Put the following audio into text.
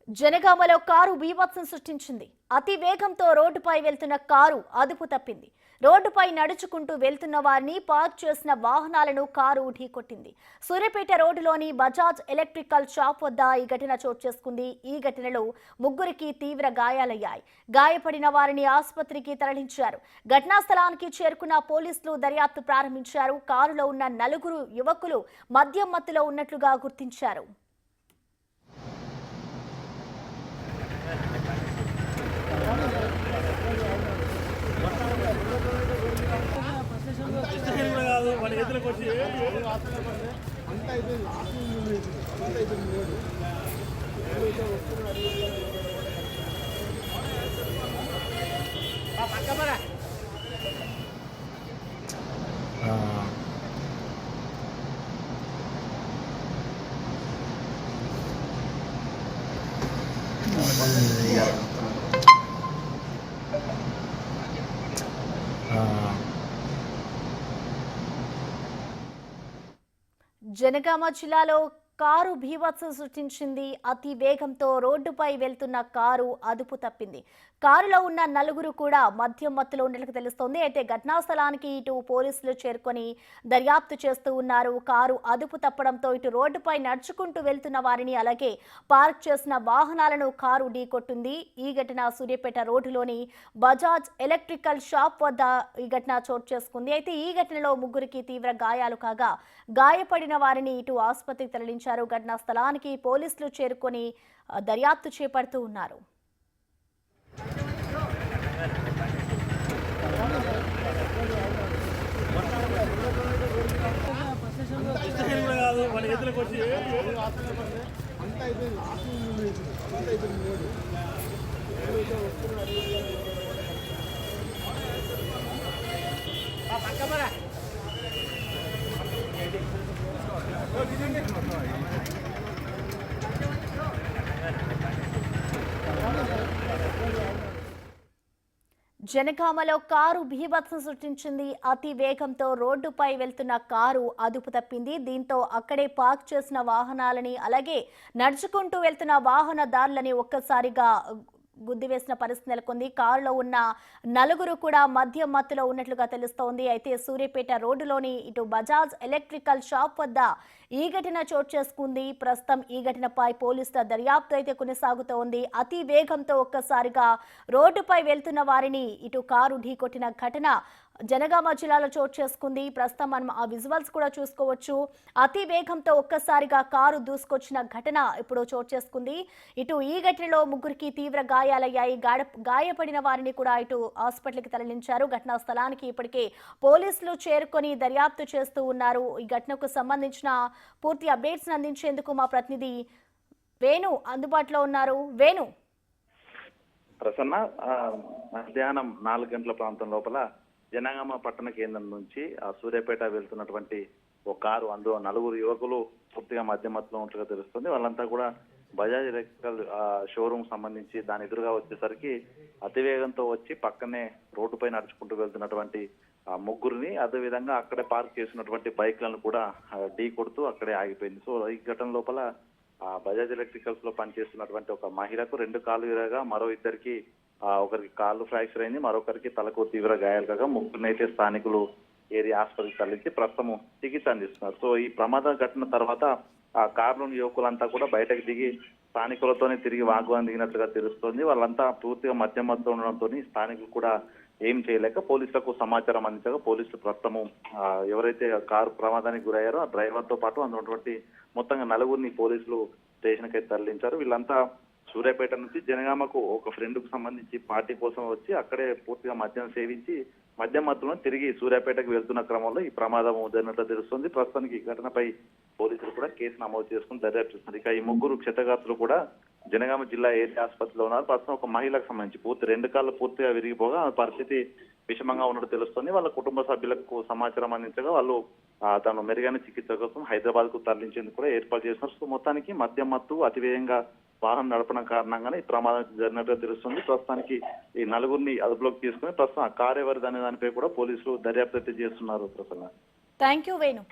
జనగామలో car బీభత్సం సృష్టించింది. అతి వేగంతో రోడ్డుపై వెళ్తున్న కారు అదుపు తప్పింది. రోడ్డుపై నడుచుకుంటూ వెళ్తున్న వారిని పార్క్ చేసిన వాహనాలను కారు ఢీకొట్టింది. సూర్యాపేట రోడ్డులోని బజాజ్ ఎలక్ట్రికల్ షాప్ వద్ద ఈ ఘటన చోటు చేసుకుంది. ఈ ఘటనలో ముగ్గురికి తీవ్ర గాయాలయ్యాయి. గాయపడిన వారిని ఆసుపత్రికి తరలించారు. ఘటనా స్థలానికి చేరుకున్న పోలీసులు దర్యాప్తు ప్రారంభించారు. కారులో ఉన్న నలుగురు యువకులు మద్యం మత్తులో ఉన్నట్లుగా గుర్తించారు. జనగామ జిల్లాలో కారు బీభత్సం సృష్టించింది. అతి వేగంతో రోడ్డుపై వెళ్తున్న కారు అదుపు తప్పింది. కారులో ఉన్న నలుగురు కూడా మద్యం మత్తులో ఉన్నట్లు తెలుస్తోంది. అయితే ఘటనా స్థలానికి ఇటు పోలీసులు చేరుకొని దర్యాప్తు చేస్తూ ఉన్నారు. కారు అదుపు తప్పడంతో ఇటు రోడ్డుపై నడుచుకుంటూ వెళ్తున్న వారిని అలాగే పార్క్ చేసిన వాహనాలను కారు ఢీకొట్టింది. ఈ ఘటన సూర్యాపేట రోడ్డులోని బజాజ్ ఎలక్ట్రికల్ షాప్ వద్ద ఈ ఘటన చోటు చేసుకుంది. అయితే ఈ ఘటనలో ముగ్గురికి తీవ్ర గాయాలు కాగా గాయపడిన వారిని ఇటు ఆసుపత్రికి తరలించారు. ఘటనా స్థలానికి పోలీసులు చేరుకొని దర్యాప్తు చేపడుతూ ఉన్నారు. జనగామలో కారు బీభత్సం సృష్టించింది. అతి వేగంతో రోడ్డుపై వెళ్తున్న కారు అదుపు తప్పింది. దీంతో అక్కడే పార్క్ చేసిన వాహనాలని అలాగే నడుచుకుంటూ వెళ్తున్న వాహనదారులని ఒక్కసారిగా గుద్దివేసిన పరిస్థితి నెలకొంది. కారులో ఉన్న నలుగురు కూడా మద్యం మత్తులో ఉన్నట్లుగా తెలుస్తోంది. అయితే సూర్యాపేట రోడ్డులోని ఇటు బజాజ్ ఎలక్ట్రికల్ షాప్ వద్ద ఈ ఘటన చోటు చేసుకుంది. ప్రస్తుతం ఈ ఘటనపై పోలీసుల దర్యాప్తు అయితే కొనసాగుతోంది. అతి వేగంతో ఒక్కసారిగా రోడ్డుపై వెళ్తున్న వారిని ఇటు కారు ఢీకొట్టిన ఘటన జనగామ జిల్లాలో చోటు చేసుకుంది. ప్రస్తుతం మనం ఆ విజువల్స్ కూడా చూసుకోవచ్చు. అతి వేగంతో ఒక్కసారిగా కారు దూసుకొచ్చిన ఘటన ఇప్పుడు చోటు చేసుకుంది. ఇటు ఈ ఘటనలో ముగ్గురికి తీవ్ర గాయాలయ్యాయి. గాయపడిన వారిని కూడా ఇటు హాస్పిటల్కి తరలించారు. ఘటనా స్థలానికి ఇప్పటికే పోలీసులు చేరుకొని దర్యాప్తు చేస్తూ ఉన్నారు. ఈ ఘటనకు సంబంధించిన పూర్తి అప్డేట్స్ అందించేందుకు మా ప్రతినిధి వేణు అందుబాటులో ఉన్నారు. వేణు, ప్రసన్న, మధ్యాహ్నం 4 గంటల ప్రాంతం లోపల జనగామ పట్టణ కేంద్రం నుంచి సూర్యాపేట వెళ్తున్నటువంటి ఒక కారు, అందులో నలుగురు యువకులు పూర్తిగా మధ్యమత్తులో ఉన్నట్లుగా తెలుస్తుంది. వాళ్ళంతా కూడా బజాజ్ ఎలక్ట్రికల్ షోరూమ్ సంబంధించి దాని ఎదురుగా వచ్చేసరికి అతివేగంతో వచ్చి పక్కనే రోడ్డుపై నడుచుకుంటూ వెళ్తున్నటువంటి ముగ్గురిని, అదేవిధంగా అక్కడే పార్క్ చేసినటువంటి బైక్లను కూడా ఢీ కొడుతూ అక్కడే ఆగిపోయింది. సో ఈ ఘటన లోపల బజాజ్ ఎలక్ట్రికల్స్ లో పనిచేస్తున్నటువంటి ఒక మహిళకు 2 కాళ్ళు విరగా, మరో ఇద్దరికి ఒకరికి కాళ్ళు ఫ్రాక్చర్ అయింది, మరొకరికి తలకు తీవ్ర గాయాలు కాగా ముగ్గురినైతే స్థానికులు ఏరియా ఆసుపత్రికి తరలించి ప్రస్తుతం చికిత్స అందిస్తున్నారు. సో ఈ ప్రమాద ఘటన తర్వాత ఆ కారులోని యువకులంతా కూడా బయటకు దిగి స్థానికులతోనే తిరిగి వాగ్వాదం దిగినట్లుగా తెలుస్తోంది. వాళ్ళంతా పూర్తిగా మధ్యమత్తులో ఉండడంతో స్థానికులు కూడా ఏం చేయలేక పోలీసులకు సమాచారం అందించగా పోలీసులు ప్రస్తుతము ఎవరైతే కారు ప్రమాదానికి గురయ్యారో ఆ డ్రైవర్ తో పాటు అందున్నటువంటి మొత్తంగా నలుగురిని పోలీసులు స్టేషన్ కి తరలించారు. వీళ్ళంతా సూర్యాపేట నుంచి జనగామకు ఒక ఫ్రెండ్ కు సంబంధించి పార్టీ కోసం వచ్చి అక్కడే పూర్తిగా మద్యం సేవించి మద్యం మత్తులో తిరిగి సూర్యాపేటకు వెళ్తున్న క్రమంలో ఈ ప్రమాదం జరిగినట్లు తెలుస్తుంది. ప్రస్తుతానికి ఈ ఘటనపై పోలీసులు కూడా కేసు నమోదు చేసుకుని దర్యాప్తు చేస్తున్నారు. ఇక ఈ ముగ్గురు క్షతగాత్రులు కూడా జనగామ జిల్లా ఏరియా ఆసుపత్రిలో ఉన్నారు. ప్రస్తుతం ఒక మహిళకు సంబంధించి 2 కాళ్ళు పూర్తిగా విరిగిపోగా పరిస్థితి విషమంగా ఉన్నట్టు తెలుస్తుంది. వాళ్ళ కుటుంబ సభ్యులకు సమాచారం అందించగా వాళ్ళు తను మెరుగైన చికిత్స కోసం హైదరాబాద్ కు తరలించేందుకు కూడా ఏర్పాటు చేస్తున్నారు. సో మొత్తానికి మద్యం మత్తు అతివేగంగా వాహనం నడపడం కారణంగానే ఈ ప్రమాదం జరిగినట్టుగా తెలుస్తుంది. ప్రస్తుతానికి ఈ నలుగురిని అదుపులోకి తీసుకుని ప్రస్తుతం ఆ కారు ఎవరిది అనే దానిపై కూడా పోలీసులు దర్యాప్తు అయితే చేస్తున్నారు. Prasanna, thank you Venu.